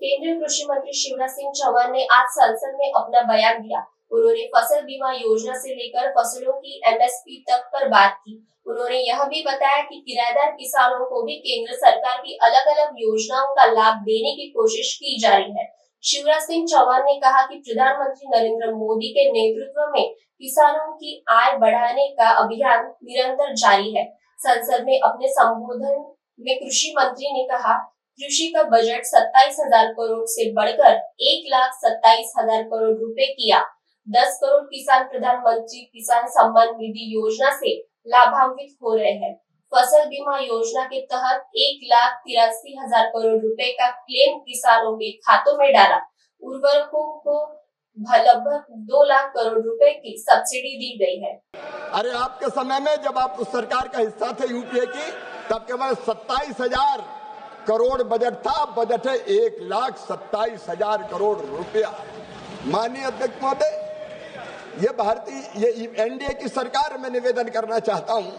केंद्रीय कृषि मंत्री शिवराज सिंह चौहान ने आज संसद में अपना बयान दिया। उन्होंने फसल बीमा योजना से लेकर फसलों की एमएसपी तक पर बात की। उन्होंने यह भी बताया कि किराएदार किसानों को भी केंद्र सरकार की अलग अलग योजनाओं का लाभ देने की कोशिश की जा रही है। शिवराज सिंह चौहान ने कहा कि प्रधानमंत्री नरेंद्र मोदी के नेतृत्व में किसानों की आय बढ़ाने का अभियान निरंतर जारी है। संसद में अपने संबोधन में कृषि मंत्री ने कहा, कृषि का बजट 27,000 करोड़ से बढ़कर 1,27,000 करोड़ रुपए किया। 10 करोड़ किसान प्रधानमंत्री किसान सम्मान निधि योजना से लाभान्वित हो रहे हैं। फसल बीमा योजना के तहत 1,83,000 करोड़ रुपए का क्लेम किसानों के खातों में डाला। उर्वरकों को लगभग 2 लाख करोड़ रुपए की सब्सिडी दी गई है। अरे आपके समय में जब आप उस सरकार का हिस्सा थे यूपीए की, तब केवल 27,000 करोड़ बजट था। बजट है 1,27,000 करोड़ रुपया। माननीय अध्यक्ष महोदय, ये एनडीए की सरकार में निवेदन करना चाहता हूं,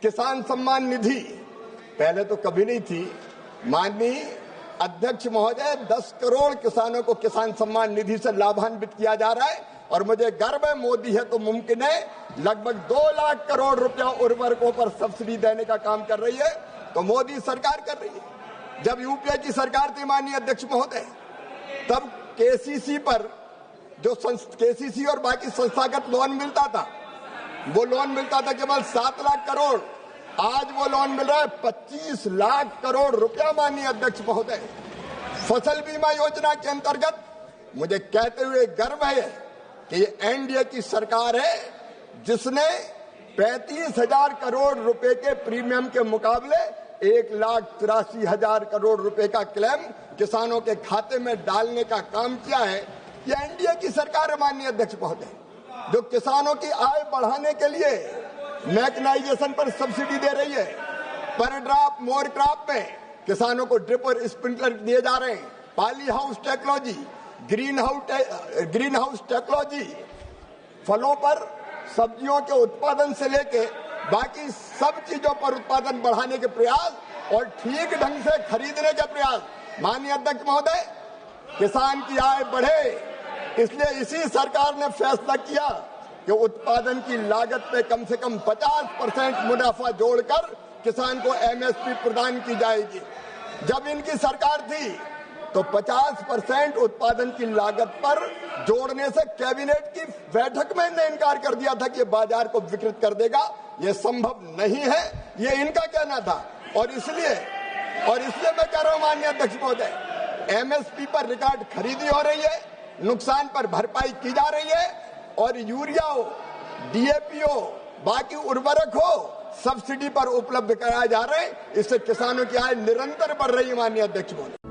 किसान सम्मान निधि पहले तो कभी नहीं थी। माननीय अध्यक्ष महोदय, 10 करोड़ किसानों को किसान सम्मान निधि से लाभान्वित किया जा रहा है और मुझे गर्व है, मोदी है तो मुमकिन है। लगभग 2 लाख करोड़ रुपया उर्वरकों पर सब्सिडी देने का काम कर रही है, तो मोदी सरकार कर रही है। जब यूपीए की सरकार थी माननीय अध्यक्ष महोदय, तब केसीसी पर जो केसीसी और बाकी संस्थागत लोन मिलता था, वो लोन मिलता था केवल 7 लाख करोड़। आज वो लोन मिल रहा है 25 लाख करोड़ रुपया। माननीय अध्यक्ष महोदय, फसल बीमा योजना के अंतर्गत मुझे कहते हुए गर्व है कि ये एनडीए की सरकार है जिसने 35,000 करोड़ रुपए के प्रीमियम के मुकाबले 1,83,000 करोड़ रुपए का क्लेम किसानों के खाते में डालने का काम किया है। यह एनडीए की सरकार है माननीय अध्यक्ष महोदय, जो किसानों की आय बढ़ाने के लिए मैकेनाइजेशन पर सब्सिडी दे रही है। पर ड्रॉप मोर क्रॉप में किसानों को ड्रिप और स्प्रिंकलर दिए जा रहे हैं। Poly house technology, green house technology, फलों पर सब्जियों के उत्पादन से लेके बाकी सब चीजों पर उत्पादन बढ़ाने के प्रयास और ठीक ढंग से खरीदने के प्रयास। माननीय अध्यक्ष महोदय, किसान की आय बढ़े, इसलिए इसी सरकार ने फैसला किया कि उत्पादन की लागत पे कम से कम 50% मुनाफा जोड़कर किसान को एमएसपी प्रदान की जाएगी। जब इनकी सरकार थी तो 50% उत्पादन की लागत पर जोड़ने से कैबिनेट की बैठक में इन्होंने इनकार कर दिया था कि बाजार को विकृत कर देगा। ये संभव नहीं है, ये इनका कहना था। और इसलिए मैं कह रहा हूं माननीय अध्यक्ष महोदय, एमएसपी पर रिकॉर्ड खरीदी हो रही है, नुकसान पर भरपाई की जा रही है और यूरिया हो, डीएपी हो, बाकी उर्वरक हो, सब्सिडी पर उपलब्ध कराए जा रहे हैं। इससे किसानों की आय निरंतर बढ़ रही है माननीय अध्यक्ष महोदय।